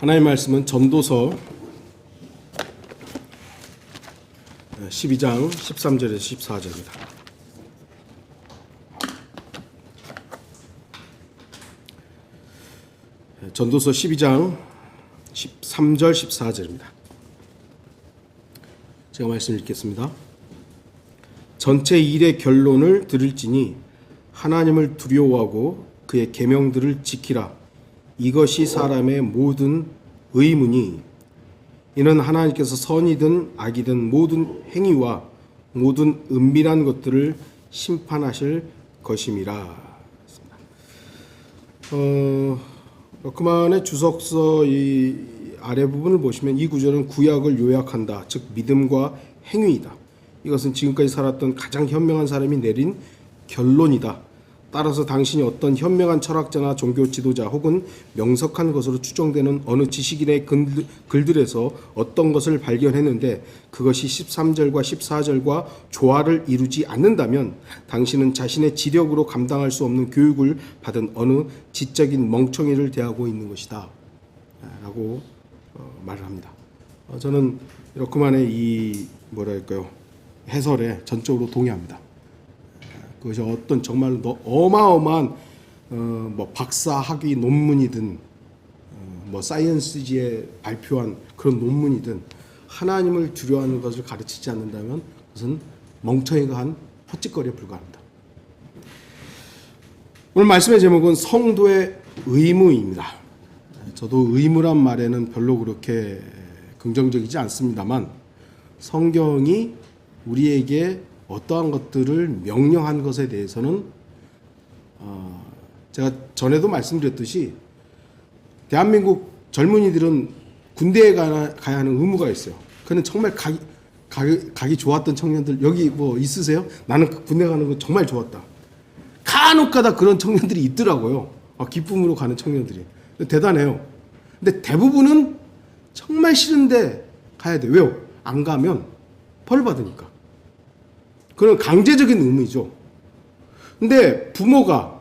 하나님의 말씀은 전도서 12장 13절에서 14절입니다. 전도서 12장 13절 14절입니다. 제가 말씀 읽겠습니다. 전체 일의 결론을 들을지니 하나님을 두려워하고 그의 계명들을 지키라. 이것이 사람의 모든 의무니 이는 하나님께서 선이든 악이든 모든 행위와 모든 은밀한 것들을 심판하실 것임이라. 그만의 주석서 이 아래 부분을 보시면 이 구절은 구약을 요약한다. 즉 믿음과 행위이다. 이것은 지금까지 살았던 가장 현명한 사람이 내린 결론이다. 따라서 당신이 어떤 현명한 철학자나 종교 지도자 혹은 명석한 것으로 추정되는 어느 지식인의 글들에서 어떤 것을 발견했는데 그것이 13절과 14절과 조화를 이루지 않는다면 당신은 자신의 지력으로 감당할 수 없는 교육을 받은 어느 지적인 멍청이를 대하고 있는 것이다 라고 말을 합니다. 저는 이렇게만의 이 해설에 전적으로 동의합니다. 그것이 어떤 정말 어마어마한 박사 학위 논문이든 사이언스지에 발표한 그런 논문이든 하나님을 두려워하는 것을 가르치지 않는다면 그것은 멍청이가 한 헛짓거리에 불과합니다. 오늘 말씀의 제목은 성도의 의무입니다. 저도 의무란 말에는 별로 그렇게 긍정적이지 않습니다만 성경이 우리에게 어떠한 것들을 명령한 것에 대해서는 제가 전에도 말씀드렸듯이 대한민국 젊은이들은 군대에 가야 하는 의무가 있어요. 그는 정말 가기 좋았던 청년들 여기 뭐 있으세요? 나는 군대 가는 거 정말 좋았다. 간혹가다 그런 청년들이 있더라고요. 기쁨으로 가는 청년들이. 대단해요. 근데 대부분은 정말 싫은데 가야 돼요. 왜요? 안 가면 벌 받으니까. 그런 강제적인 의무이죠. 근데 부모가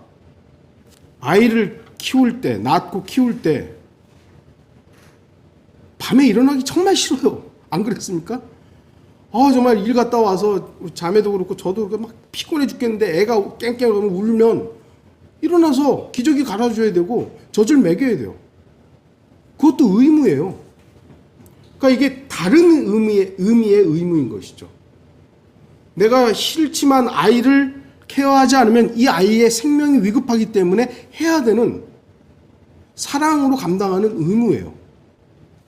아이를 키울 때, 낳고 키울 때 밤에 일어나기 정말 싫어요. 안 그랬습니까? 정말 일 갔다 와서 자매도 그렇고 저도 막 피곤해 죽겠는데 애가 깽깽 울면 일어나서 기저귀 갈아줘야 되고 젖을 먹여야 돼요. 그것도 의무예요. 그러니까 이게 다른 의미의 의무인 것이죠. 내가 싫지만 아이를 케어하지 않으면 이 아이의 생명이 위급하기 때문에 해야 되는 사랑으로 감당하는 의무예요.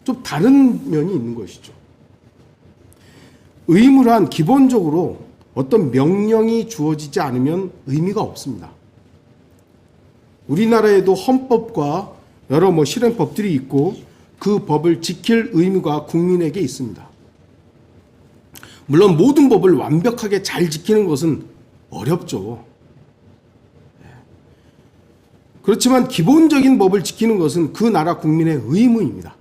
좀 다른 면이 있는 것이죠. 의무란 기본적으로 어떤 명령이 주어지지 않으면 의미가 없습니다. 우리나라에도 헌법과 여러 실행법들이 있고 그 법을 지킬 의무가 국민에게 있습니다. 물론 모든 법을 완벽하게 잘 지키는 것은 어렵죠. 그렇지만 기본적인 법을 지키는 것은 그 나라 국민의 의무입니다.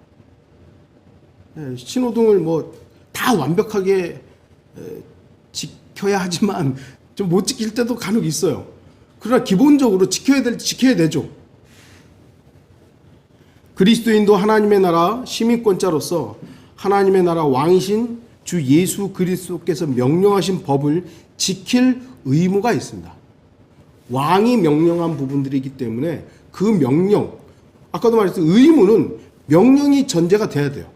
신호등을 다 완벽하게 지켜야 하지만 좀 못 지킬 때도 간혹 있어요. 그러나 기본적으로 지켜야 되죠. 그리스도인도 하나님의 나라 시민권자로서 하나님의 나라 왕이신 주 예수 그리스도께서 명령하신 법을 지킬 의무가 있습니다. 왕이 명령한 부분들이기 때문에 그 명령, 아까도 말했듯이 의무는 명령이 전제가 돼야 돼요.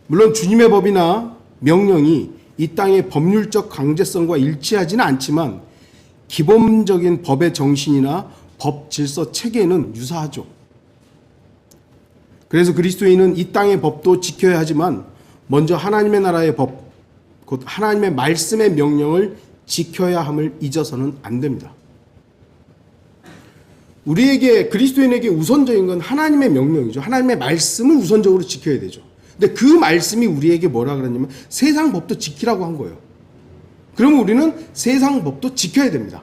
물론 주님의 법이나 명령이 이 땅의 법률적 강제성과 일치하지는 않지만 기본적인 법의 정신이나 법 질서 체계는 유사하죠. 그래서 그리스도인은 이 땅의 법도 지켜야 하지만 먼저 하나님의 나라의 법, 곧 하나님의 말씀의 명령을 지켜야 함을 잊어서는 안 됩니다. 우리에게 그리스도인에게 우선적인 건 하나님의 명령이죠. 하나님의 말씀을 우선적으로 지켜야 되죠. 근데 그 말씀이 우리에게 뭐라 그러냐면 세상 법도 지키라고 한 거예요. 그러면 우리는 세상 법도 지켜야 됩니다.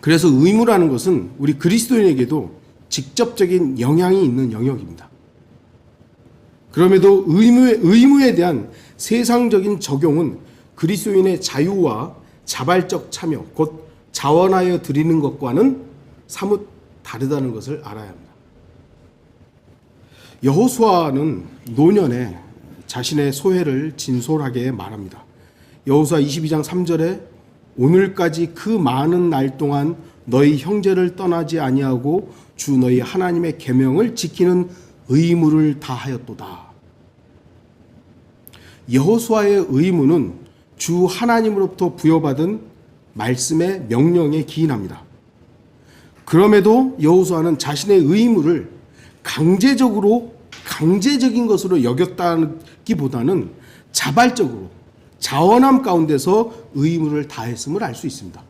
그래서 의무라는 것은 우리 그리스도인에게도 직접적인 영향이 있는 영역입니다. 그럼에도 의무에 대한 세상적인 적용은 그리스도인의 자유와 자발적 참여, 곧 자원하여 드리는 것과는 사뭇 다르다는 것을 알아야 합니다. 여호수아는 노년에 자신의 소회를 진솔하게 말합니다. 여호수아 22장 3절에 오늘까지 그 많은 날 동안 너희 형제를 떠나지 아니하고 주 너희 하나님의 계명을 지키는 의무를 다하였도다. 여호수아의 의무는 주 하나님으로부터 부여받은 말씀의 명령에 기인합니다. 그럼에도 여호수아는 자신의 의무를 강제적인 것으로 여겼다기보다는 자발적으로 자원함 가운데서 의무를 다했음을 알 수 있습니다.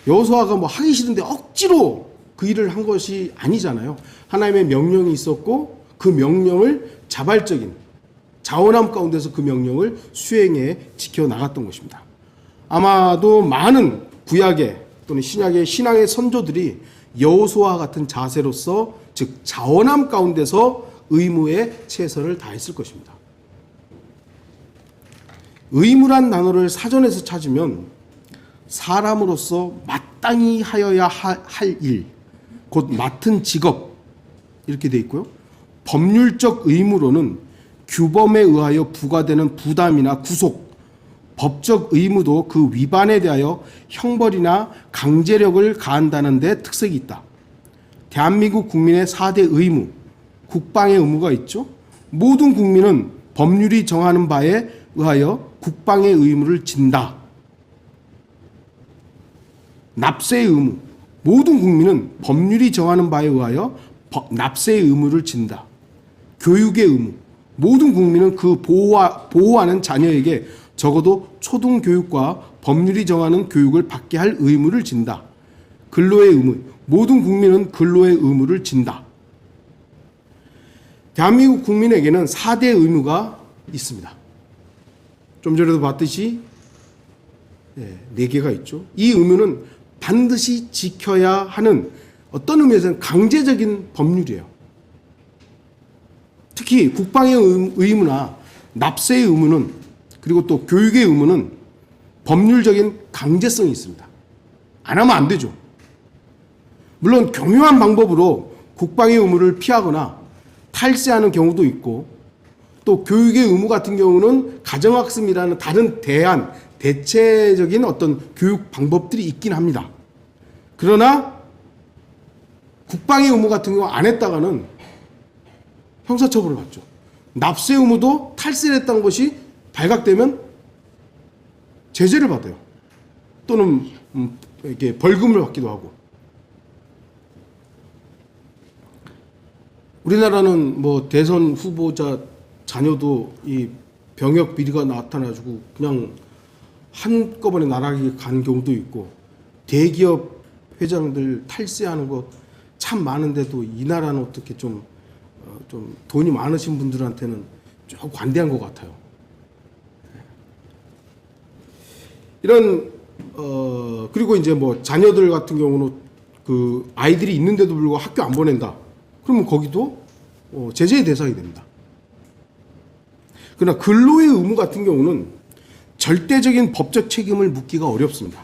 여호수아가 하기 싫은데 억지로 그 일을 한 것이 아니잖아요. 하나님의 명령이 있었고 그 명령을 자발적인 자원함 가운데서 그 명령을 수행해 지켜나갔던 것입니다. 아마도 많은 구약의 또는 신약의 신앙의 선조들이 여호수아와 같은 자세로서 즉 자원함 가운데서 의무에 최선을 다했을 것입니다. 의무란 단어를 사전에서 찾으면 사람으로서 마땅히 하여야 할 일, 곧 맡은 직업 이렇게 돼 있고요. 법률적 의무로는 규범에 의하여 부과되는 부담이나 구속, 법적 의무도 그 위반에 대하여 형벌이나 강제력을 가한다는 데 특색이 있다. 대한민국 국민의 4대 의무, 국방의 의무가 있죠. 모든 국민은 법률이 정하는 바에 의하여 국방의 의무를 진다. 납세의 의무, 모든 국민은 법률이 정하는 바에 의하여 납세의 의무를 진다. 교육의 의무, 모든 국민은 그 보호하는 자녀에게 적어도 초등교육과 법률이 정하는 교육을 받게 할 의무를 진다. 근로의 의무, 모든 국민은 근로의 의무를 진다. 대한민국 국민에게는 4대 의무가 있습니다. 좀 전에도 봤듯이 4개가 있죠. 이 의무는 반드시 지켜야 하는 어떤 의미에서는 강제적인 법률이에요. 특히 국방의 의무나 납세의 의무는 그리고 또 교육의 의무는 법률적인 강제성이 있습니다. 안 하면 안 되죠. 물론 교묘한 방법으로 국방의 의무를 피하거나 탈세하는 경우도 있고 또 교육의 의무 같은 경우는 가정학습이라는 다른 대체적인 어떤 교육 방법들이 있긴 합니다. 그러나 국방의 의무 같은 경우 안 했다가는 형사처벌을 받죠. 납세 의무도 탈세를 했다는 것이 발각되면 제재를 받아요. 또는 이렇게 벌금을 받기도 하고. 우리나라는 대선 후보자 자녀도 이 병역 비리가 나타나가지고 그냥 한꺼번에 나락에 간 경우도 있고, 대기업 회장들 탈세하는 거 참 많은데도 이 나라는 어떻게 좀 돈이 많으신 분들한테는 좀 관대한 것 같아요. 이런 그리고 이제 자녀들 같은 경우는 그 아이들이 있는데도 불구하고 학교 안 보낸다. 그러면 거기도 제재의 대상이 됩니다. 그러나 근로의 의무 같은 경우는 절대적인 법적 책임을 묻기가 어렵습니다.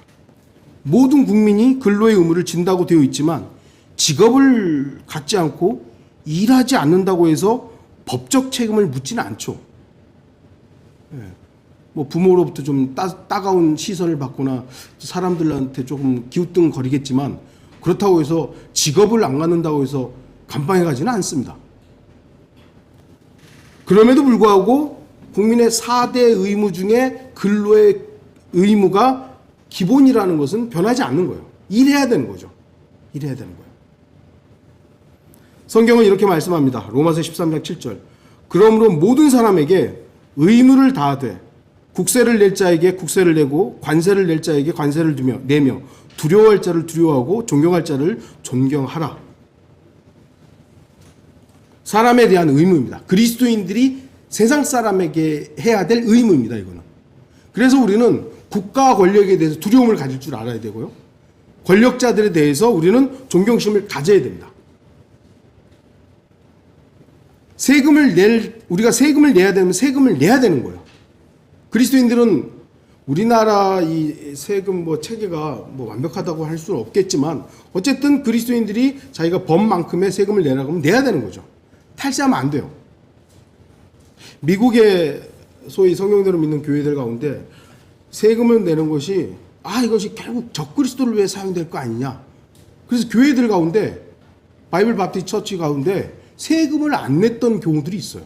모든 국민이 근로의 의무를 진다고 되어 있지만 직업을 갖지 않고 일하지 않는다고 해서 법적 책임을 묻지는 않죠. 부모로부터 좀 따가운 시선을 받거나 사람들한테 조금 기우뚱거리겠지만 그렇다고 해서 직업을 안 갖는다고 해서 감방에 가지는 않습니다. 그럼에도 불구하고 국민의 4대 의무 중에 근로의 의무가 기본이라는 것은 변하지 않는 거예요. 일해야 되는 거죠. 일해야 되는 거예요. 성경은 이렇게 말씀합니다. 로마서 13장 7절. 그러므로 모든 사람에게 의무를 다하되 국세를 낼 자에게 국세를 내고 관세를 낼 자에게 관세를 내며 두려워할 자를 두려워하고 존경할 자를 존경하라. 사람에 대한 의무입니다. 그리스도인들이 세상 사람에게 해야 될 의무입니다. 이거는. 그래서 우리는 국가와 권력에 대해서 두려움을 가질 줄 알아야 되고요. 권력자들에 대해서 우리는 존경심을 가져야 됩니다. 우리가 세금을 내야 되면 세금을 내야 되는 거예요. 그리스도인들은 우리나라 이 세금 체계가 완벽하다고 할 수는 없겠지만 어쨌든 그리스도인들이 자기가 번 만큼의 세금을 내라고 하면 내야 되는 거죠. 탈세하면 안 돼요. 미국의 소위 성경대로 믿는 교회들 가운데 세금을 내는 것이 이것이 결국 적그리스도를 위해 사용될 거 아니냐. 그래서 교회들 가운데 바이블 바프티스트 처치 가운데 세금을 안 냈던 경우들이 있어요.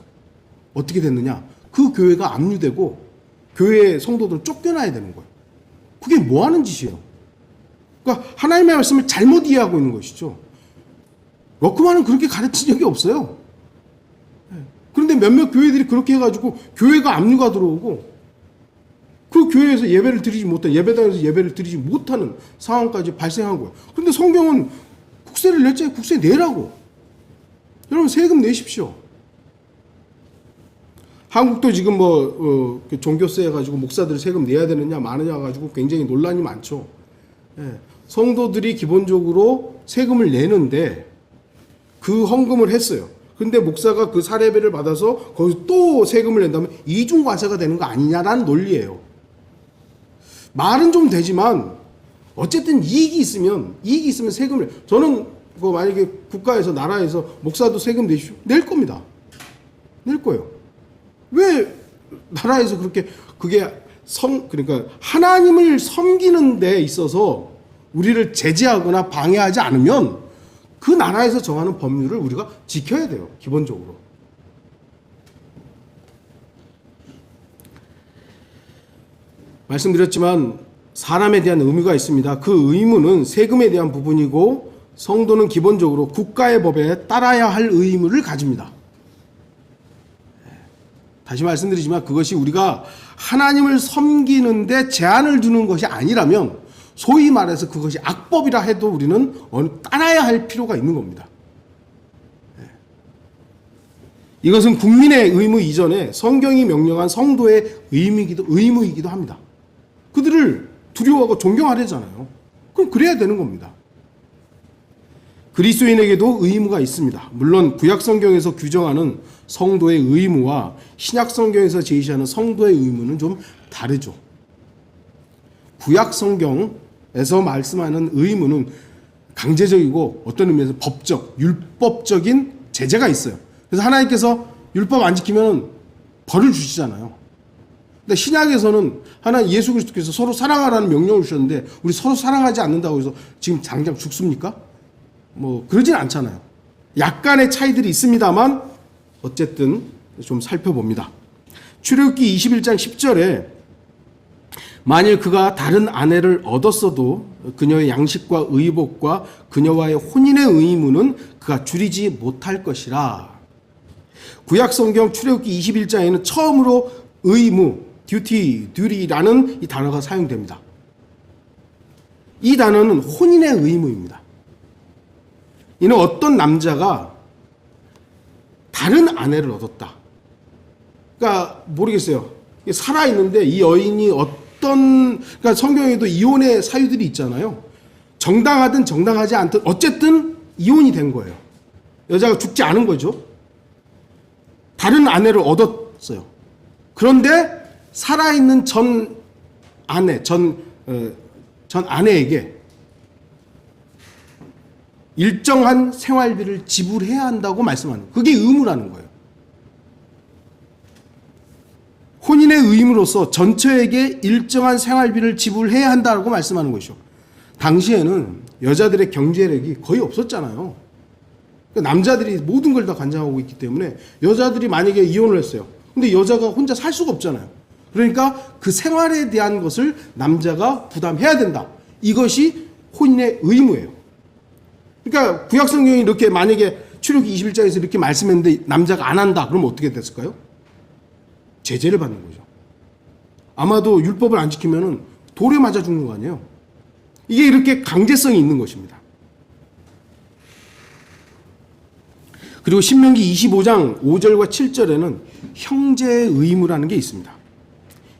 어떻게 됐느냐? 그 교회가 압류되고 교회 성도들은 쫓겨나야 되는 거예요. 그게 뭐 하는 짓이에요? 그러니까 하나님의 말씀을 잘못 이해하고 있는 것이죠. 러크만은 그렇게 가르친 적이 없어요. 그런데 몇몇 교회들이 그렇게 해가지고 교회가 압류가 들어오고 그 교회에서 예배를 드리지 못한, 예배당에서 예배를 드리지 못하는 상황까지 발생한 거예요. 그런데 성경은 국세를 냈잖아요. 국세 내라고. 여러분 세금 내십시오. 한국도 지금 종교세 해가지고 목사들 세금 내야 되느냐 마느냐 가지고 굉장히 논란이 많죠. 성도들이 기본적으로 세금을 내는데 그 헌금을 했어요. 근데 목사가 그 사례비를 받아서 거기서 또 세금을 낸다면 이중과세가 되는 거 아니냐라는 논리예요. 말은 좀 되지만 어쨌든 이익이 있으면 세금을 저는 만약에 국가에서 나라에서 목사도 세금 내십시오. 낼 겁니다. 낼 거예요. 왜 나라에서 그렇게 그러니까 하나님을 섬기는 데 있어서 우리를 제재하거나 방해하지 않으면 그 나라에서 정하는 법률을 우리가 지켜야 돼요. 기본적으로. 말씀드렸지만 사람에 대한 의무가 있습니다. 그 의무는 세금에 대한 부분이고 성도는 기본적으로 국가의 법에 따라야 할 의무를 가집니다. 다시 말씀드리지만 그것이 우리가 하나님을 섬기는데 제한을 두는 것이 아니라면 소위 말해서 그것이 악법이라 해도 우리는 따라야 할 필요가 있는 겁니다. 이것은 국민의 의무 이전에 성경이 명령한 성도의 의무이기도 합니다. 그들을 두려워하고 존경하려잖아요. 그럼 그래야 되는 겁니다. 그리스도인에게도 의무가 있습니다. 물론 구약 성경에서 규정하는 성도의 의무와 신약 성경에서 제시하는 성도의 의무는 좀 다르죠. 구약 성경에서 말씀하는 의무는 강제적이고 어떤 의미에서 법적, 율법적인 제재가 있어요. 그래서 하나님께서 율법 안 지키면 벌을 주시잖아요. 근데 신약에서는 하나님 예수 그리스도께서 서로 사랑하라는 명령을 주셨는데 우리 서로 사랑하지 않는다고 해서 지금 당장 죽습니까? 그러진 않잖아요. 약간의 차이들이 있습니다만 어쨌든 좀 살펴봅니다. 출애굽기 21장 10절에 만일 그가 다른 아내를 얻었어도 그녀의 양식과 의복과 그녀와의 혼인의 의무는 그가 줄이지 못할 것이라. 구약 성경 출애굽기 21장에는 처음으로 의무, duty라는 이 단어가 사용됩니다. 이 단어는 혼인의 의무입니다. 이는 어떤 남자가 다른 아내를 얻었다. 그러니까 모르겠어요. 살아있는데 이 여인이 그러니까 성경에도 이혼의 사유들이 있잖아요. 정당하든 정당하지 않든 어쨌든 이혼이 된 거예요. 여자가 죽지 않은 거죠. 다른 아내를 얻었어요. 그런데 살아있는 전 아내에게 일정한 생활비를 지불해야 한다고 말씀하는 거예요. 그게 의무라는 거예요. 혼인의 의무로서 전처에게 일정한 생활비를 지불해야 한다고 말씀하는 것이죠. 당시에는 여자들의 경제력이 거의 없었잖아요. 그러니까 남자들이 모든 걸 다 관장하고 있기 때문에 여자들이 만약에 이혼을 했어요. 근데 여자가 혼자 살 수가 없잖아요. 그러니까 그 생활에 대한 것을 남자가 부담해야 된다. 이것이 혼인의 의무예요. 그러니까 구약성경이 이렇게 만약에 출애굽기 21장에서 이렇게 말씀했는데 남자가 안 한다. 그러면 어떻게 됐을까요? 제재를 받는 거죠. 아마도 율법을 안 지키면 돌에 맞아 죽는 거 아니에요. 이게 이렇게 강제성이 있는 것입니다. 그리고 신명기 25장 5절과 7절에는 형제의 의무라는 게 있습니다.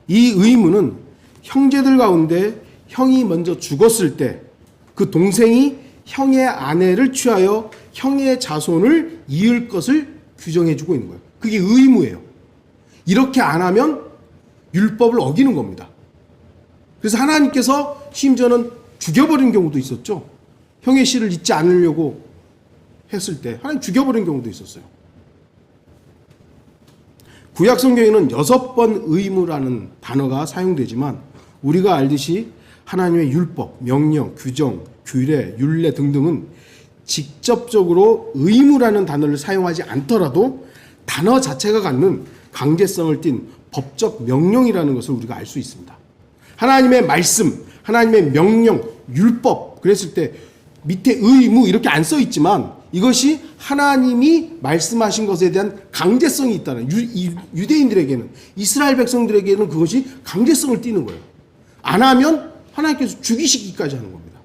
이 의무는 형제들 가운데 형이 먼저 죽었을 때 그 동생이 형의 아내를 취하여 형의 자손을 이을 것을 규정해 주고 있는 거예요. 그게 의무예요. 이렇게 안 하면 율법을 어기는 겁니다. 그래서 하나님께서 심지어는 죽여버린 경우도 있었죠. 형의 씨를 잊지 않으려고 했을 때 하나님 죽여버린 경우도 있었어요. 구약 성경에는 6번 의무라는 단어가 사용되지만 우리가 알듯이 하나님의 율법, 명령, 규정, 규례, 율례 등등은 직접적으로 의무라는 단어를 사용하지 않더라도 단어 자체가 갖는 강제성을 띤 법적 명령이라는 것을 우리가 알 수 있습니다. 하나님의 말씀, 하나님의 명령, 율법 그랬을 때 밑에 의무 이렇게 안 써 있지만 이것이 하나님이 말씀하신 것에 대한 강제성이 있다는 유대인들에게는 이스라엘 백성들에게는 그것이 강제성을 띠는 거예요. 안 하면 하나님께서 죽이시기까지 하는 겁니다.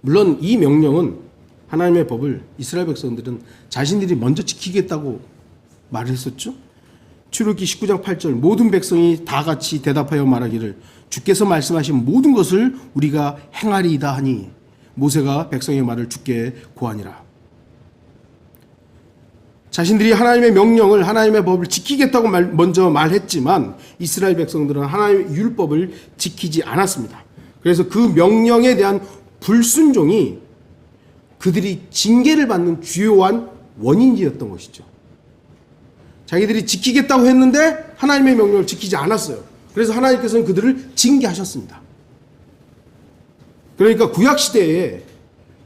물론 이 명령은 하나님의 법을 이스라엘 백성들은 자신들이 먼저 지키겠다고 말을 했었죠. 출애굽기 19장 8절 모든 백성이 다 같이 대답하여 말하기를 주께서 말씀하신 모든 것을 우리가 행하리이다 하니 모세가 백성의 말을 주께 고하니라. 자신들이 하나님의 명령을 하나님의 법을 지키겠다고 먼저 말했지만 이스라엘 백성들은 하나님의 율법을 지키지 않았습니다. 그래서 그 명령에 대한 불순종이 그들이 징계를 받는 주요한 원인이었던 것이죠. 자기들이 지키겠다고 했는데 하나님의 명령을 지키지 않았어요. 그래서 하나님께서는 그들을 징계하셨습니다. 그러니까 구약시대에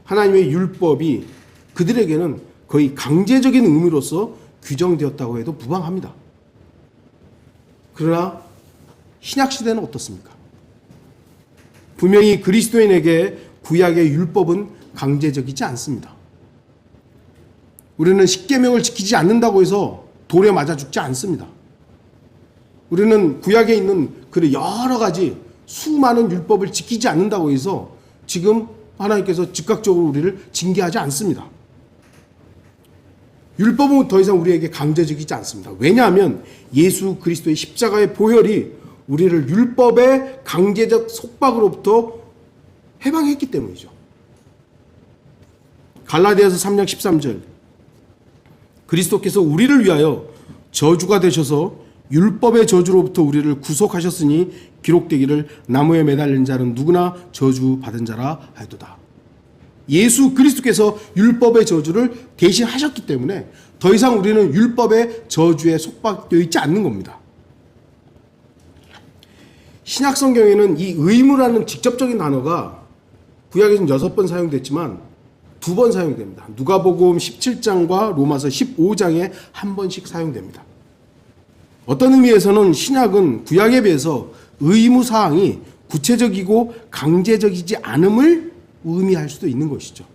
하나님의 율법이 그들에게는 거의 강제적인 의미로서 규정되었다고 해도 무방합니다. 그러나 신약시대는 어떻습니까? 분명히 그리스도인에게 구약의 율법은 강제적이지 않습니다. 우리는 십계명을 지키지 않는다고 해서 돌에 맞아 죽지 않습니다. 우리는 구약에 있는 그 여러 가지 수많은 율법을 지키지 않는다고 해서 지금 하나님께서 즉각적으로 우리를 징계하지 않습니다. 율법은 더 이상 우리에게 강제적이지 않습니다. 왜냐하면 예수 그리스도의 십자가의 보혈이 우리를 율법의 강제적 속박으로부터 해방했기 때문이죠. 갈라디아서 3장 13절 그리스도께서 우리를 위하여 저주가 되셔서 율법의 저주로부터 우리를 구속하셨으니 기록되기를 나무에 매달린 자는 누구나 저주받은 자라 하였도다. 예수 그리스도께서 율법의 저주를 대신하셨기 때문에 더 이상 우리는 율법의 저주에 속박되어 있지 않는 겁니다. 신약 성경에는 이 의무라는 직접적인 단어가 구약에서는 6번 사용됐지만 2번 사용됩니다. 누가복음 17장과 로마서 15장에 한 번씩 사용됩니다. 어떤 의미에서는 신약은 구약에 비해서 의무사항이 구체적이고 강제적이지 않음을 의미할 수도 있는 것이죠.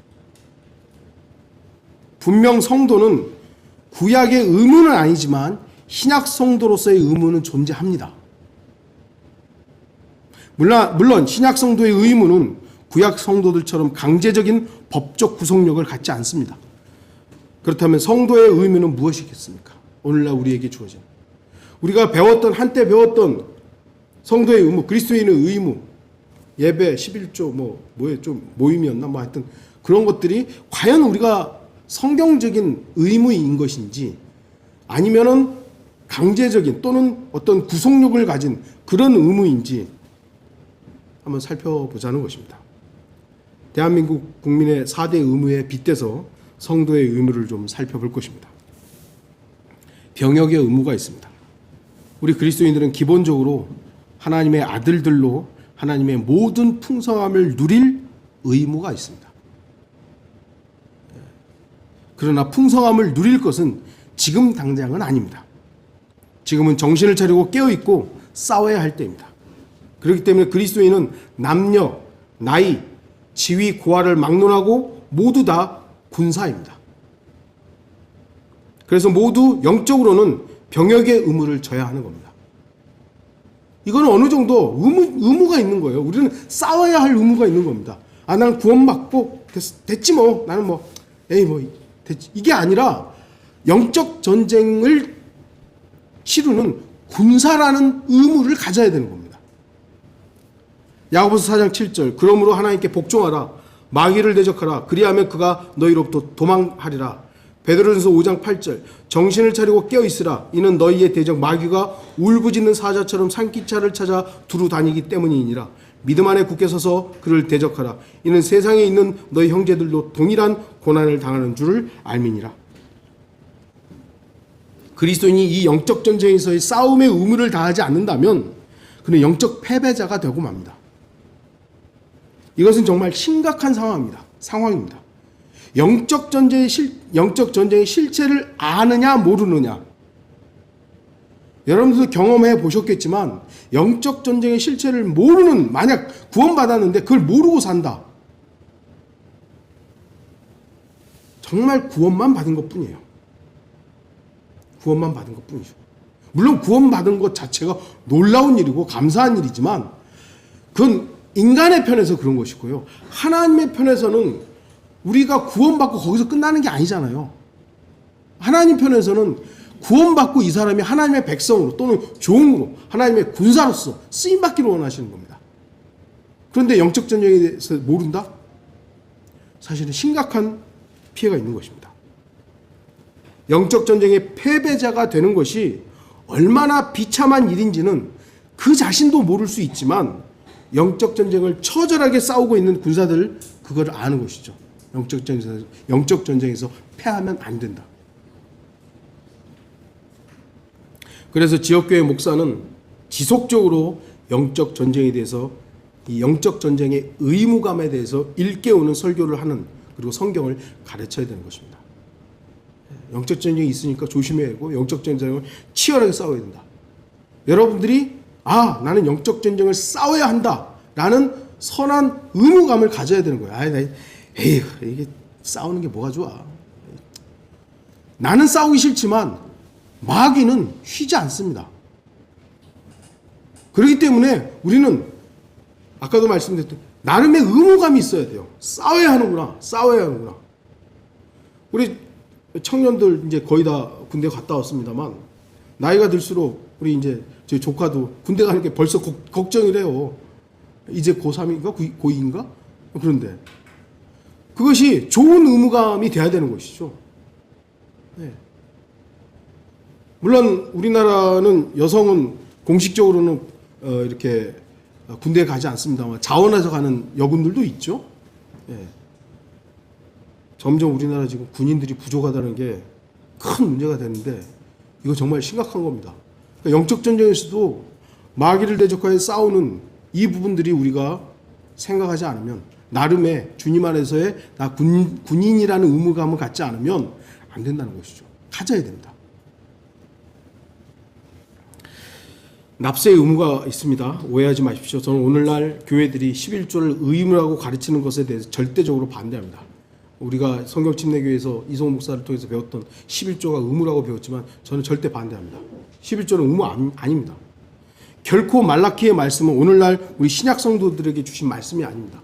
분명 성도는 구약의 의무는 아니지만 신약 성도로서의 의무는 존재합니다. 물론 신약 성도의 의무는 구약 성도들처럼 강제적인 법적 구속력을 갖지 않습니다. 그렇다면 성도의 의무는 무엇이겠습니까? 오늘날 우리에게 주어진 우리가 한때 배웠던 성도의 의무, 그리스도인의 의무, 예배, 11조, 좀 모임이었나, 하여튼 그런 것들이 과연 우리가 성경적인 의무인 것인지 아니면은 강제적인 또는 어떤 구속력을 가진 그런 의무인지 한번 살펴보자는 것입니다. 대한민국 국민의 4대 의무에 빗대서 성도의 의무를 좀 살펴볼 것입니다. 병역의 의무가 있습니다. 우리 그리스도인들은 기본적으로 하나님의 아들들로 하나님의 모든 풍성함을 누릴 의무가 있습니다. 그러나 풍성함을 누릴 것은 지금 당장은 아닙니다. 지금은 정신을 차리고 깨어있고 싸워야 할 때입니다. 그렇기 때문에 그리스도인은 남녀, 나이, 지위, 고하를 막론하고 모두 다 군사입니다. 그래서 모두 영적으로는 병역의 의무를 져야 하는 겁니다. 이거는 어느 정도 의무가 있는 거예요. 우리는 싸워야 할 의무가 있는 겁니다. 나는 구원받고 됐지 뭐. 나는 됐지. 이게 아니라 영적 전쟁을 치르는 군사라는 의무를 가져야 되는 겁니다. 야고보서 4장 7절 그러므로 하나님께 복종하라. 마귀를 대적하라. 그리하면 그가 너희로부터 도망하리라. 베드로전서 5장 8절 정신을 차리고 깨어있으라 이는 너희의 대적 마귀가 울부짖는 사자처럼 산기차를 찾아 두루 다니기 때문이니라. 믿음 안에 굳게 서서 그를 대적하라. 이는 세상에 있는 너희 형제들도 동일한 고난을 당하는 줄을 알미니라. 그리스도인이 이 영적 전쟁에서의 싸움의 의무를 다하지 않는다면 그는 영적 패배자가 되고 맙니다. 이것은 정말 심각한 상황입니다. 영적 전쟁의 실체를 아느냐 모르느냐. 여러분들도 경험해 보셨겠지만 영적 전쟁의 실체를 모르는, 만약 구원받았는데 그걸 모르고 산다. 정말 구원만 받은 것뿐이에요. 구원만 받은 것뿐이죠. 물론 구원받은 것 자체가 놀라운 일이고 감사한 일이지만 그건 인간의 편에서 그런 것이고요. 하나님의 편에서는 우리가 구원받고 거기서 끝나는 게 아니잖아요. 하나님 편에서는 구원받고 이 사람이 하나님의 백성으로 또는 종으로 하나님의 군사로서 쓰임받기를 원하시는 겁니다. 그런데 영적 전쟁에 대해서 모른다? 사실은 심각한 피해가 있는 것입니다. 영적 전쟁의 패배자가 되는 것이 얼마나 비참한 일인지는 그 자신도 모를 수 있지만 영적 전쟁을 처절하게 싸우고 있는 군사들 그걸 아는 것이죠. 영적 전쟁에서 패하면 안 된다. 그래서 지역교회 목사는 지속적으로 영적 전쟁에 대해서 이 영적 전쟁의 의무감에 대해서 일깨우는 설교를 하는, 그리고 성경을 가르쳐야 되는 것입니다. 영적 전쟁이 있으니까 조심해야 하고 영적 전쟁을 치열하게 싸워야 된다. 여러분들이 나는 영적 전쟁을 싸워야 한다라는 선한 의무감을 가져야 되는 거예요. 이게 싸우는 게 뭐가 좋아. 나는 싸우기 싫지만 마귀는 쉬지 않습니다. 그렇기 때문에 우리는 아까도 말씀드렸던 나름의 의무감이 있어야 돼요. 싸워야 하는구나. 우리 청년들 이제 거의 다 군대 갔다 왔습니다만 나이가 들수록 우리 이제 저희 조카도 군대 가는 게 벌써 걱정을 해요. 이제 고3인가 고2인가? 그런데 그것이 좋은 의무감이 돼야 되는 것이죠. 네. 물론 우리나라는 여성은 공식적으로는 이렇게 군대에 가지 않습니다만 자원해서 가는 여군들도 있죠. 네. 점점 우리나라 지금 군인들이 부족하다는 게 큰 문제가 되는데 이거 정말 심각한 겁니다. 그러니까 영적 전쟁에서도 마귀를 대적하여 싸우는 이 부분들이 우리가 생각하지 않으면, 나름의 주님 안에서의 나 군인이라는 의무감을 갖지 않으면 안 된다는 것이죠. 가져야 됩니다. 납세의 의무가 있습니다. 오해하지 마십시오. 저는 오늘날 교회들이 11조를 의무라고 가르치는 것에 대해서 절대적으로 반대합니다. 우리가 성경침례교회에서 이성호 목사를 통해서 배웠던 11조가 의무라고 배웠지만 저는 절대 반대합니다. 11조는 의무 아닙니다. 결코 말라키의 말씀은 오늘날 우리 신약 성도들에게 주신 말씀이 아닙니다.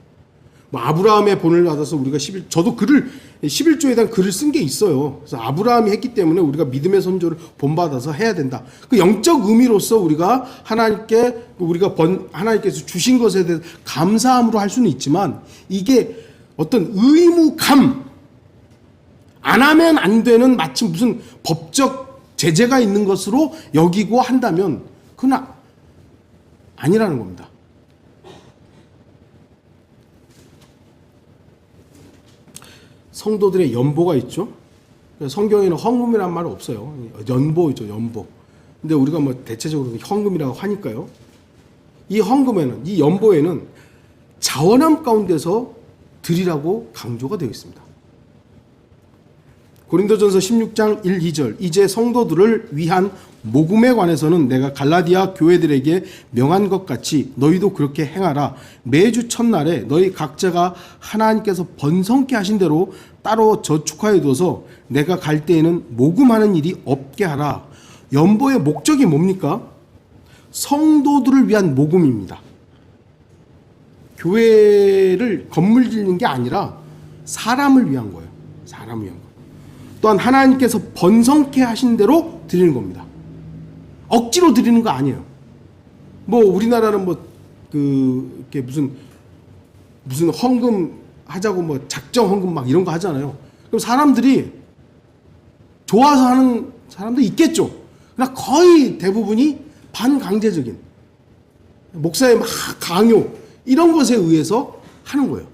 아브라함의 본을 받아서 우리가 저도 11조에 대한 글을 쓴 게 있어요. 그래서 아브라함이 했기 때문에 우리가 믿음의 선조를 본받아서 해야 된다. 그 영적 의미로서 우리가 하나님께서 주신 것에 대해서 감사함으로 할 수는 있지만 이게 어떤 의무감, 안 하면 안 되는 마치 무슨 법적 제재가 있는 것으로 여기고 한다면 그건 아니라는 겁니다. 성도들의 연보가 있죠. 성경에는 헌금이란 말은 없어요. 연보이죠, 연보. 근데 우리가 대체적으로 헌금이라고 하니까요. 이 헌금에는, 이 연보에는 자원함 가운데서 드리라고 강조가 되어 있습니다. 고린도전서 16장 1, 2절 이제 성도들을 위한 모금에 관해서는 내가 갈라디아 교회들에게 명한 것 같이 너희도 그렇게 행하라. 매주 첫날에 너희 각자가 하나님께서 번성케 하신 대로 따로 저축하여 둬서 내가 갈 때에는 모금하는 일이 없게 하라. 연보의 목적이 뭡니까? 성도들을 위한 모금입니다. 교회를 건물 짓는 게 아니라 사람을 위한 거예요. 사람을 위한 거. 또한 하나님께서 번성케 하신 대로 드리는 겁니다. 억지로 드리는 거 아니에요. 우리나라는 이렇게 무슨 헌금 하자고 작정 헌금 이런 거 하잖아요. 그럼 사람들이 좋아서 하는 사람도 있겠죠. 그러나 거의 대부분이 반강제적인 목사의 막 강요 이런 것에 의해서 하는 거예요.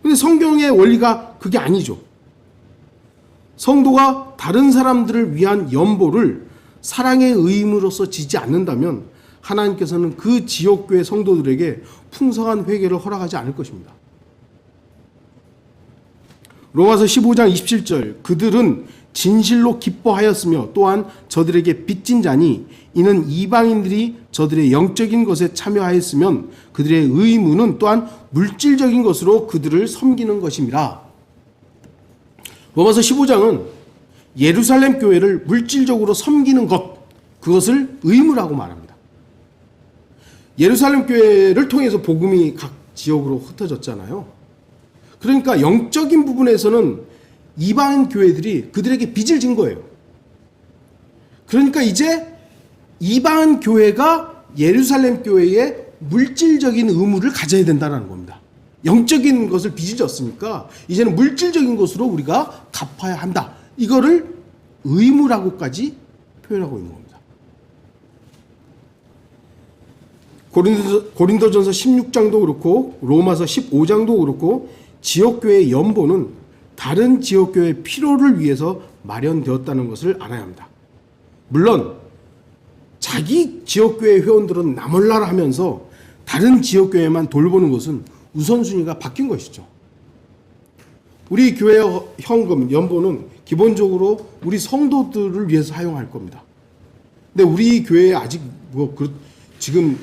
근데 성경의 원리가 그게 아니죠. 성도가 다른 사람들을 위한 연보를 사랑의 의무로서 지지 않는다면 하나님께서는 그 지역교회 성도들에게 풍성한 회개를 허락하지 않을 것입니다. 로마서 15장 27절 그들은 진실로 기뻐하였으며 또한 저들에게 빚진 자니 이는 이방인들이 저들의 영적인 것에 참여하였으면 그들의 의무는 또한 물질적인 것으로 그들을 섬기는 것입니다. 로마서 15장은 예루살렘 교회를 물질적으로 섬기는 것, 그것을 의무라고 말합니다. 예루살렘 교회를 통해서 복음이 각 지역으로 흩어졌잖아요. 그러니까 영적인 부분에서는 이방인 교회들이 그들에게 빚을 진 거예요. 그러니까 이제 이방인 교회가 예루살렘 교회에 물질적인 의무를 가져야 된다는 겁니다. 영적인 것을 빚을 졌으니까 이제는 물질적인 것으로 우리가 갚아야 한다. 이거를 의무라고까지 표현하고 있는 겁니다. 고린도전서 16장도 그렇고 로마서 15장도 그렇고 지역교회의 연보는 다른 지역교회의 필요를 위해서 마련되었다는 것을 알아야 합니다. 물론 자기 지역교회 회원들은 나몰라라 하면서 다른 지역교회만 돌보는 것은 우선순위가 바뀐 것이죠. 우리 교회 현금, 연보는 기본적으로 우리 성도들을 위해서 사용할 겁니다. 근데 우리 교회에 아직 지금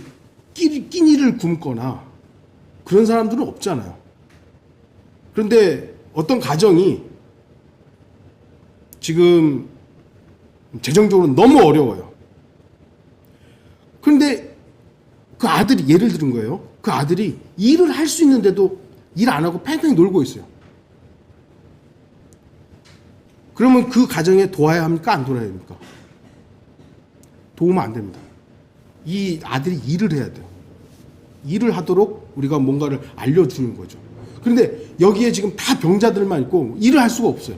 끼니를 굶거나 그런 사람들은 없잖아요. 그런데 어떤 가정이 지금 재정적으로 너무 어려워요. 그런데 그 아들이 예를 들은 거예요. 그 아들이 일을 할 수 있는데도 일 안 하고 팽팽히 놀고 있어요. 그러면 그 가정에 도와야 합니까? 안 도와야 됩니까? 도우면 안 됩니다. 이 아들이 일을 해야 돼요. 일을 하도록 우리가 뭔가를 알려주는 거죠. 그런데 여기에 지금 다 병자들만 있고 일을 할 수가 없어요.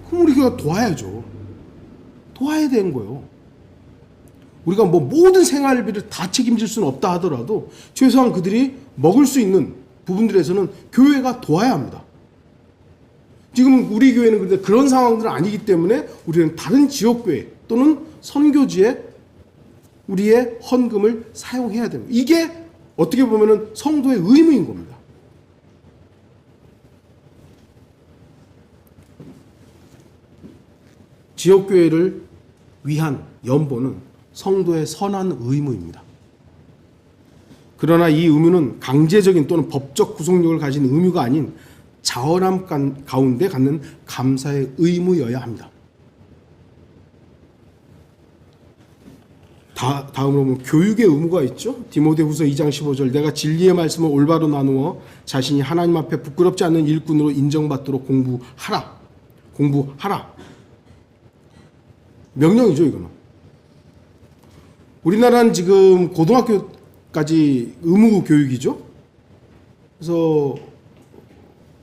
그럼 우리가 도와야죠. 도와야 되는 거예요. 우리가 뭐 모든 생활비를 다 책임질 수는 없다 하더라도 최소한 그들이 먹을 수 있는 부분들에서는 교회가 도와야 합니다. 지금 우리 교회는 그런데 그런 상황들은 아니기 때문에 우리는 다른 지역교회 또는 선교지에 우리의 헌금을 사용해야 됩니다. 이게 어떻게 보면 성도의 의무인 겁니다. 지역교회를 위한 연보는 성도의 선한 의무입니다. 그러나 이 의무는 강제적인 또는 법적 구속력을 가진 의무가 아닌 자원함 가운데 갖는 감사의 의무여야 합니다. 다음으로 보면 교육의 의무가 있죠. 디모데후서 2장 15절 내가 진리의 말씀을 올바로 나누어 자신이 하나님 앞에 부끄럽지 않는 일꾼으로 인정받도록 공부하라. 명령이죠, 이거는. 우리나라는 지금 고등학교까지 의무 교육이죠. 그래서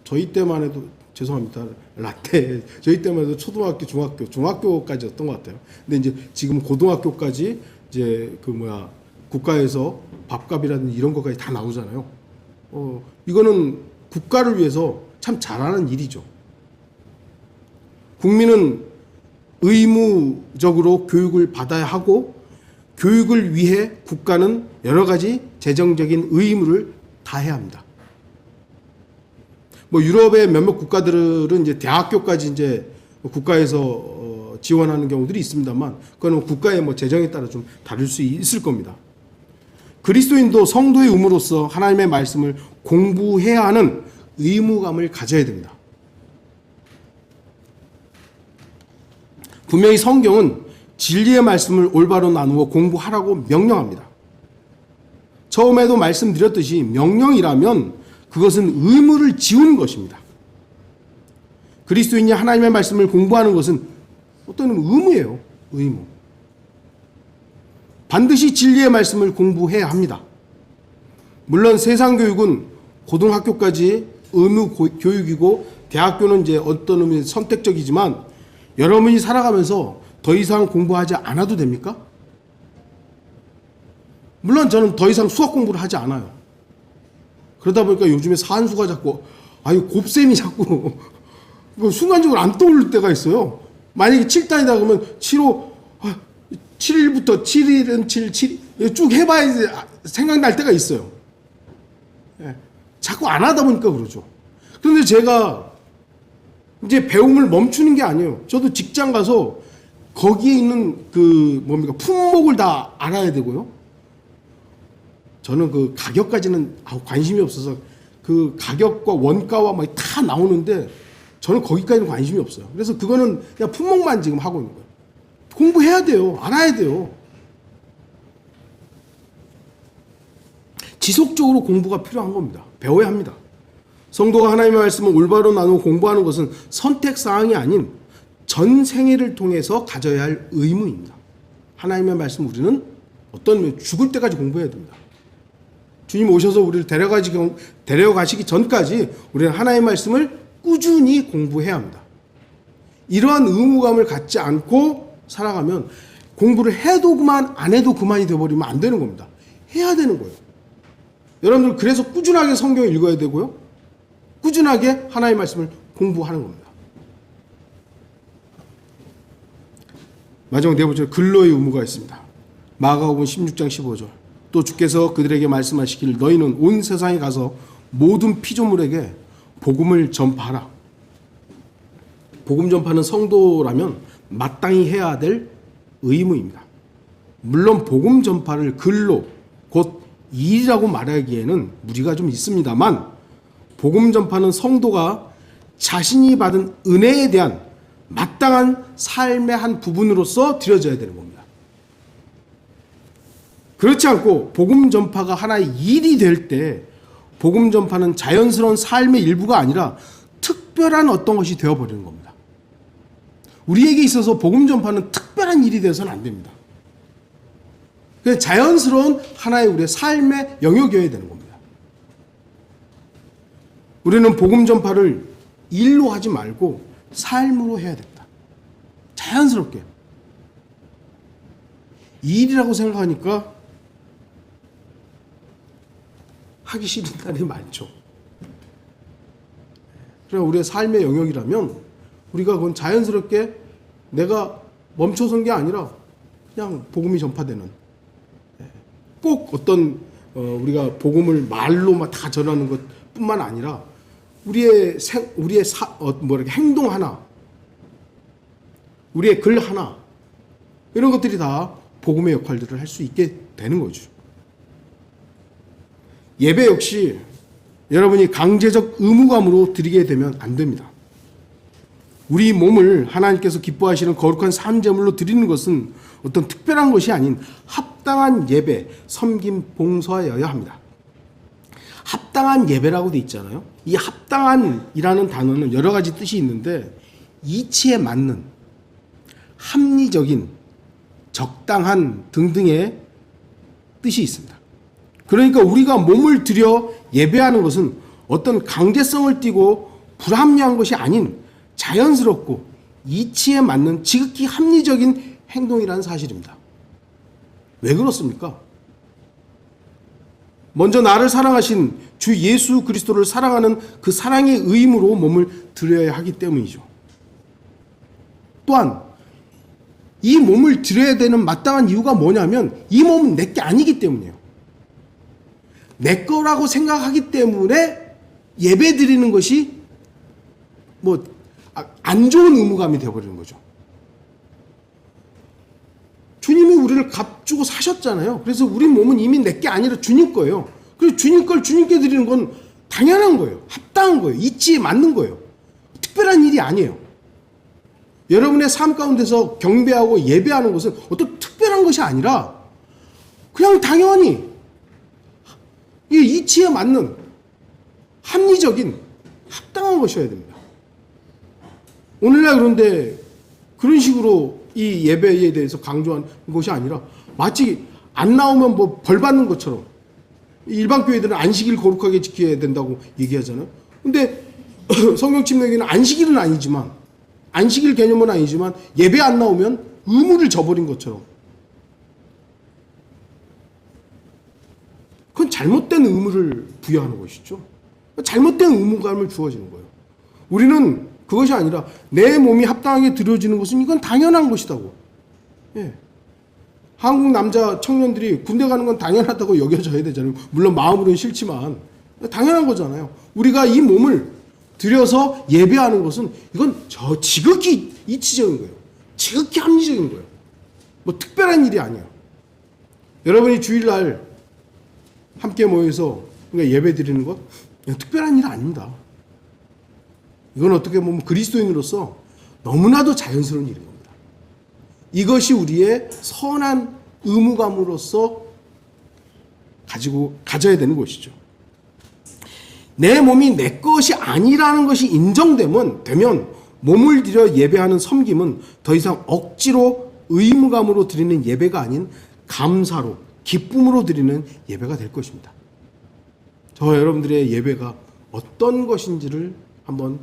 저희 때만 해도 죄송합니다. 라떼. 저희 때만 해도 초등학교, 중학교까지였던 것 같아요. 근데 이제 지금 고등학교까지 이제 국가에서 밥값이라든지 이런 것까지 다 나오잖아요. 이거는 국가를 위해서 참 잘하는 일이죠. 국민은 의무적으로 교육을 받아야 하고 교육을 위해 국가는 여러 가지 재정적인 의무를 다해야 합니다. 유럽의 몇몇 국가들은 이제 대학교까지 이제 국가에서 지원하는 경우들이 있습니다만, 그거는 국가의 재정에 따라 좀 다를 수 있을 겁니다. 그리스도인도 성도의 의무로서 하나님의 말씀을 공부해야 하는 의무감을 가져야 됩니다. 분명히 성경은 진리의 말씀을 올바로 나누어 공부하라고 명령합니다. 처음에도 말씀드렸듯이 명령이라면 그것은 의무를 지우는 것입니다. 그리스도인이 하나님의 말씀을 공부하는 것은 어떤 의무예요. 의무. 반드시 진리의 말씀을 공부해야 합니다. 물론 세상 교육은 고등학교까지 의무 교육이고 대학교는 이제 어떤 의미에서 선택적이지만 여러분이 살아가면서 더 이상 공부하지 않아도 됩니까? 물론 저는 더 이상 수학 공부를 하지 않아요. 그러다 보니까 요즘에 산수가 자꾸 곱셈이 자꾸 순간적으로 안 떠오를 때가 있어요. 만약에 7단이다 그러면 7호 7일부터 7일은 7 쭉 해봐야지 생각날 때가 있어요. 예. 자꾸 안 하다 보니까 그러죠. 그런데 제가 이제 배움을 멈추는 게 아니에요. 저도 직장 가서 거기에 있는 품목을 다 알아야 되고요. 저는 그 가격까지는 관심이 없어서 그 가격과 원가와 막 다 나오는데 저는 거기까지는 관심이 없어요. 그래서 그거는 그냥 품목만 지금 하고 있는 거예요. 공부해야 돼요. 알아야 돼요. 지속적으로 공부가 필요한 겁니다. 배워야 합니다. 성도가 하나님의 말씀을 올바로 나누고 공부하는 것은 선택사항이 아닌 전 생애를 통해서 가져야 할 의무입니다. 하나님의 말씀 우리는 죽을 때까지 공부해야 됩니다. 주님 오셔서 우리를 데려가시기 전까지 우리는 하나님의 말씀을 꾸준히 공부해야 합니다. 이러한 의무감을 갖지 않고 살아가면 공부를 해도 그만 안 해도 그만이 되어버리면 안 되는 겁니다. 해야 되는 거예요. 여러분들 그래서 꾸준하게 성경을 읽어야 되고요. 꾸준하게 하나님의 말씀을 공부하는 겁니다. 마지막 네 번째 근로의 의무가 있습니다. 마가복음 16장 15절 또 주께서 그들에게 말씀하시기를 너희는 온 세상에 가서 모든 피조물에게 복음을 전파하라. 복음 전파는 성도라면 마땅히 해야 될 의무입니다. 물론 복음 전파를 근로 곧 일이라고 말하기에는 무리가 좀 있습니다만 복음 전파는 성도가 자신이 받은 은혜에 대한 마땅한 삶의 한 부분으로서 드려져야 되는 겁니다. 그렇지 않고 복음 전파가 하나의 일이 될 때 복음 전파는 자연스러운 삶의 일부가 아니라 특별한 어떤 것이 되어버리는 겁니다. 우리에게 있어서 복음 전파는 특별한 일이 되어서는 안 됩니다. 그냥 자연스러운 하나의 우리의 삶의 영역이어야 되는 겁니다. 우리는 복음 전파를 일로 하지 말고 삶으로 해야 됩니다. 자연스럽게. 일이라고 생각하니까 하기 싫은 날이 많죠. 그러나 우리의 삶의 영역이라면 우리가 그건 자연스럽게 내가 멈춰선 게 아니라 그냥 복음이 전파되는 꼭 어떤 우리가 복음을 말로만 다 전하는 것뿐만 아니라 우리의 행동 하나, 우리의 글 하나 이런 것들이 다 복음의 역할들을 할 수 있게 되는 거죠. 예배 역시 여러분이 강제적 의무감으로 드리게 되면 안 됩니다. 우리 몸을 하나님께서 기뻐하시는 거룩한 삶제물로 드리는 것은 어떤 특별한 것이 아닌 합당한 예배, 섬김, 봉사여야 합니다. 합당한 예배라고 돼 있잖아요. 이 합당한이라는 단어는 여러 가지 뜻이 있는데 이치에 맞는, 합리적인, 적당한 등등의 뜻이 있습니다. 그러니까 우리가 몸을 들여 예배하는 것은 어떤 강제성을 띠고 불합리한 것이 아닌 자연스럽고 이치에 맞는 지극히 합리적인 행동이라는 사실입니다. 왜 그렇습니까? 먼저 나를 사랑하신 주 예수 그리스도를 사랑하는 그 사랑의 의무로 몸을 드려야 하기 때문이죠. 또한 이 몸을 드려야 되는 마땅한 이유가 뭐냐면 이 몸은 내 게 아니기 때문이에요. 내 거라고 생각하기 때문에 예배 드리는 것이 안 좋은 의무감이 되어버리는 거죠. 주님이 우리를 값 주고 사셨잖아요. 그래서 우리 몸은 이미 내 게 아니라 주님 거예요. 그래서 주님 걸 주님께 드리는 건 당연한 거예요. 합당한 거예요. 이치에 맞는 거예요. 특별한 일이 아니에요. 여러분의 삶 가운데서 경배하고 예배하는 것은 어떤 특별한 것이 아니라 그냥 당연히 이 이치에 맞는 합리적인 합당한 것이어야 됩니다. 오늘날 그런데 그런 식으로 이 예배에 대해서 강조하는 것이 아니라 마치 안 나오면 벌 받는 것처럼 일반 교회들은 안식일 거룩하게 지켜야 된다고 얘기하잖아요. 근데 성경 침례교회는 안식일은 아니지만 안식일 개념은 아니지만 예배 안 나오면 의무를 져버린 것처럼. 그건 잘못된 의무를 부여하는 것이죠. 잘못된 의무감을 주어지는 거예요. 우리는 그것이 아니라 내 몸이 합당하게 드려지는 것은 이건 당연한 것이다고. 예. 한국 남자 청년들이 군대 가는 건 당연하다고 여겨져야 되잖아요. 물론 마음으로는 싫지만 당연한 거잖아요. 우리가 이 몸을 들여서 예배하는 것은 이건 지극히 이치적인 거예요. 지극히 합리적인 거예요. 뭐 특별한 일이 아니야. 여러분이 주일날 함께 모여서 예배 드리는 것 특별한 일 아닙니다. 이건 어떻게 보면 그리스도인으로서 너무나도 자연스러운 일인 겁니다. 이것이 우리의 선한 의무감으로서 가져야 되는 것이죠. 내 몸이 내 것이 아니라는 것이 인정되면 몸을 들여 예배하는 섬김은 더 이상 억지로 의무감으로 드리는 예배가 아닌 감사로 기쁨으로 드리는 예배가 될 것입니다. 저와 여러분들의 예배가 어떤 것인지를 한번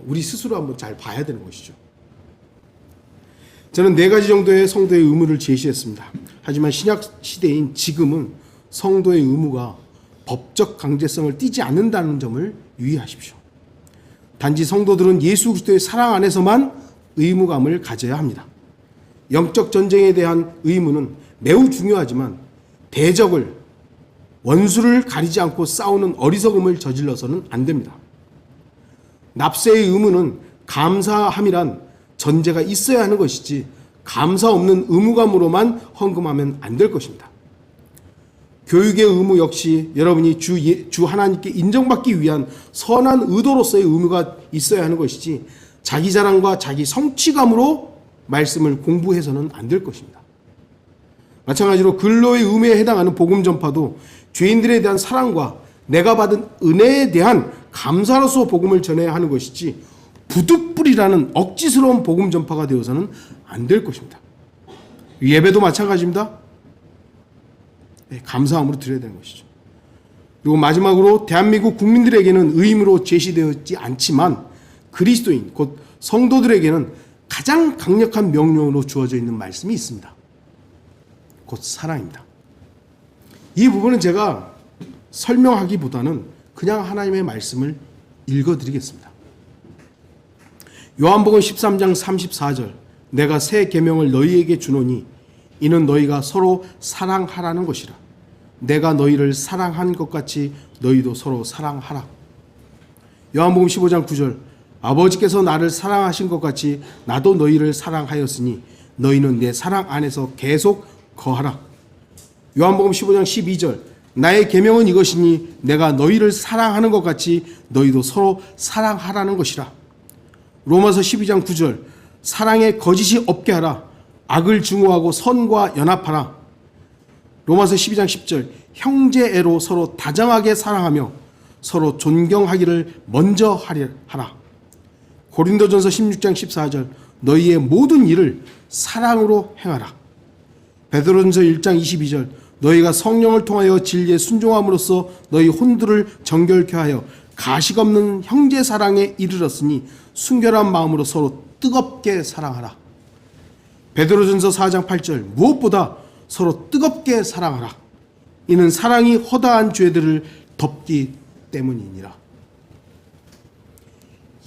우리 스스로 한번 잘 봐야 되는 것이죠. 저는 4가지 정도의 성도의 의무를 제시했습니다. 하지만 신약 시대인 지금은 성도의 의무가 법적 강제성을 띠지 않는다는 점을 유의하십시오. 단지 성도들은 예수 그리스도의 사랑 안에서만 의무감을 가져야 합니다. 영적 전쟁에 대한 의무는 매우 중요하지만 대적을 원수를 가리지 않고 싸우는 어리석음을 저질러서는 안 됩니다. 납세의 의무는 감사함이란 전제가 있어야 하는 것이지 감사 없는 의무감으로만 헌금하면 안 될 것입니다. 교육의 의무 역시 여러분이 주 하나님께 인정받기 위한 선한 의도로서의 의무가 있어야 하는 것이지 자기 자랑과 자기 성취감으로 말씀을 공부해서는 안 될 것입니다. 마찬가지로 근로의 의무에 해당하는 복음 전파도 죄인들에 대한 사랑과 내가 받은 은혜에 대한 감사로서 복음을 전해야 하는 것이지 부득불이라는 억지스러운 복음 전파가 되어서는 안 될 것입니다. 예배도 마찬가지입니다. 감사함으로 드려야 되는 것이죠. 그리고 마지막으로 대한민국 국민들에게는 의무로 제시되었지 않지만 그리스도인 곧 성도들에게는 가장 강력한 명령으로 주어져 있는 말씀이 있습니다. 곧 사랑입니다. 이 부분은 제가 설명하기보다는 그냥 하나님의 말씀을 읽어드리겠습니다. 요한복음 13장 34절 내가 새 계명을 너희에게 주노니 이는 너희가 서로 사랑하라는 것이라. 내가 너희를 사랑한 것 같이 너희도 서로 사랑하라. 요한복음 15장 9절 아버지께서 나를 사랑하신 것 같이 나도 너희를 사랑하였으니 너희는 내 사랑 안에서 계속 거하라. 요한복음 15장 12절 나의 계명은 이것이니 내가 너희를 사랑하는 것 같이 너희도 서로 사랑하라는 것이라. 로마서 12장 9절 사랑에 거짓이 없게 하라. 악을 증오하고 선과 연합하라. 로마서 12장 10절 형제애로 서로 다정하게 사랑하며 서로 존경하기를 먼저 하라. 고린도전서 16장 14절 너희의 모든 일을 사랑으로 행하라. 베드로전서 1장 22절 너희가 성령을 통하여 진리에 순종함으로써 너희 혼들을 정결케 하여 가식 없는 형제 사랑에 이르렀으니 순결한 마음으로 서로 뜨겁게 사랑하라. 베드로전서 4장 8절 무엇보다 서로 뜨겁게 사랑하라. 이는 사랑이 허다한 죄들을 덮기 때문이니라.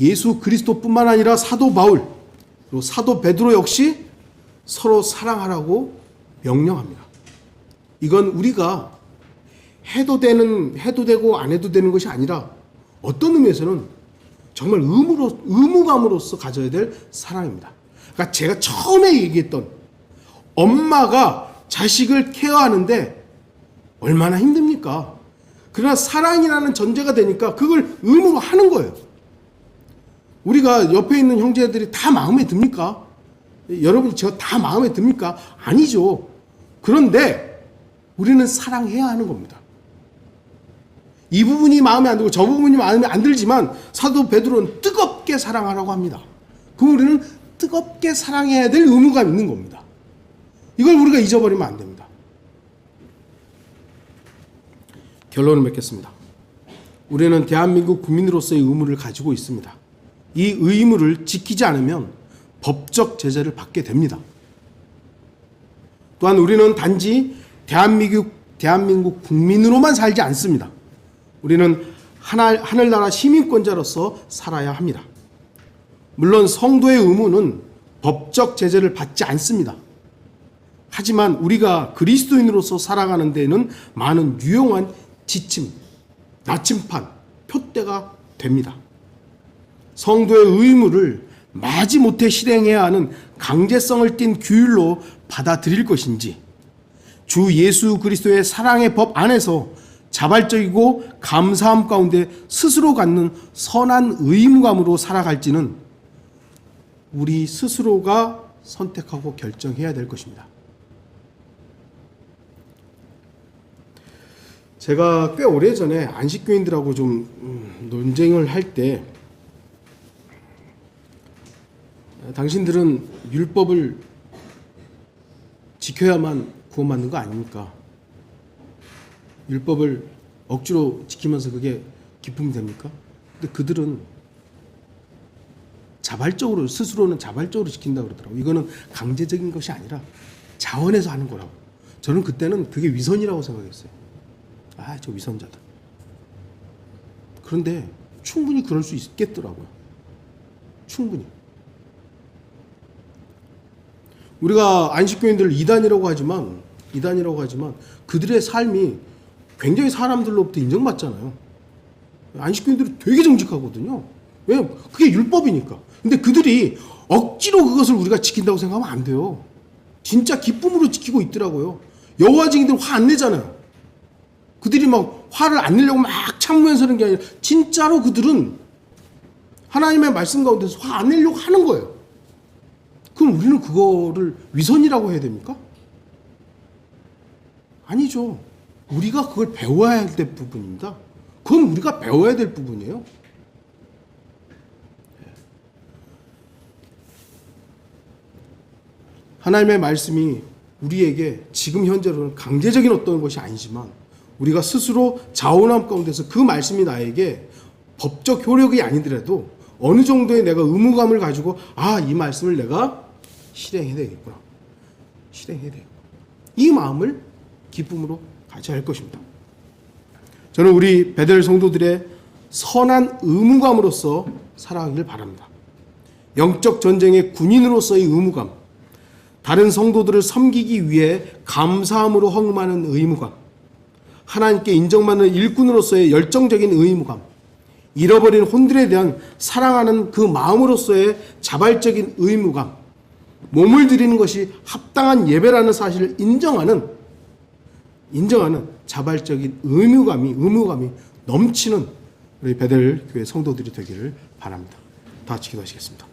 예수 그리스도뿐만 아니라 사도 바울 그리고 사도 베드로 역시 서로 사랑하라고 명령합니다. 이건 우리가 해도 되고 안 해도 되는 것이 아니라 어떤 의미에서는 정말 의무감으로서 가져야 될 사랑입니다. 그러니까 제가 처음에 얘기했던 엄마가 자식을 케어하는데 얼마나 힘듭니까? 그러나 사랑이라는 전제가 되니까 그걸 의무로 하는 거예요. 우리가 옆에 있는 형제들이 다 마음에 듭니까? 여러분이 저 다 마음에 듭니까? 아니죠. 그런데 우리는 사랑해야 하는 겁니다. 이 부분이 마음에 안 들고 저 부분이 마음에 안 들지만 사도 베드로는 뜨겁게 사랑하라고 합니다. 그럼 우리는 뜨겁게 사랑해야 될 의무가 있는 겁니다. 이걸 우리가 잊어버리면 안 됩니다. 결론을 맺겠습니다. 우리는 대한민국 국민으로서의 의무를 가지고 있습니다. 이 의무를 지키지 않으면 법적 제재를 받게 됩니다. 또한 우리는 단지 대한민국 국민으로만 살지 않습니다. 우리는 하늘나라 시민권자로서 살아야 합니다. 물론 성도의 의무는 법적 제재를 받지 않습니다. 하지만 우리가 그리스도인으로서 살아가는 데에는 많은 유용한 지침, 나침판, 표대가 됩니다. 성도의 의무를 마지못해 실행해야 하는 강제성을 띤 규율로 받아들일 것인지, 주 예수 그리스도의 사랑의 법 안에서 자발적이고 감사함 가운데 스스로 갖는 선한 의무감으로 살아갈지는 우리 스스로가 선택하고 결정해야 될 것입니다. 제가 꽤 오래전에 안식교인들하고 좀 논쟁을 할 때, 당신들은 율법을 지켜야만 구원받는 거 아닙니까? 율법을 억지로 지키면서 그게 기쁨이 됩니까? 근데 그들은 자발적으로, 스스로는 자발적으로 지킨다고 그러더라고요. 이거는 강제적인 것이 아니라 자원해서 하는 거라고. 저는 그때는 그게 위선이라고 생각했어요. 아, 저 위선자다. 그런데 충분히 그럴 수 있겠더라고요. 충분히. 우리가 안식교인들을 이단이라고 하지만 그들의 삶이 굉장히 사람들로부터 인정받잖아요. 안식교인들이 되게 정직하거든요. 왜냐면 그게 율법이니까. 근데 그들이 억지로 그것을 우리가 지킨다고 생각하면 안 돼요. 진짜 기쁨으로 지키고 있더라고요. 여호와 증인들 화 안 내잖아요. 그들이 막 화를 안 내려고 막 참으면서 하는 게 아니라 진짜로 그들은 하나님의 말씀 가운데서 화 안 내려고 하는 거예요. 그럼 우리는 그거를 위선이라고 해야 됩니까? 아니죠. 우리가 그걸 배워야 될 부분입니다. 그건 우리가 배워야 될 부분이에요. 하나님의 말씀이 우리에게 지금 현재로는 강제적인 어떤 것이 아니지만 우리가 스스로 자원함 가운데서 그 말씀이 나에게 법적 효력이 아니더라도 어느 정도의 내가 의무감을 가지고 이 말씀을 내가 실행해야 되겠구나. 실행해야 되겠구나. 이 마음을 기쁨으로 가져야 할 것입니다. 저는 우리 베델 성도들의 선한 의무감으로서 살아가길 바랍니다. 영적 전쟁의 군인으로서의 의무감, 다른 성도들을 섬기기 위해 감사함으로 헌금하는 의무감, 하나님께 인정받는 일꾼으로서의 열정적인 의무감, 잃어버린 혼들에 대한 사랑하는 그 마음으로서의 자발적인 의무감, 몸을 드리는 것이 합당한 예배라는 사실을 인정하는 자발적인 의무감이 넘치는 우리 베델 교회 성도들이 되기를 바랍니다. 다 같이 기도하시겠습니다.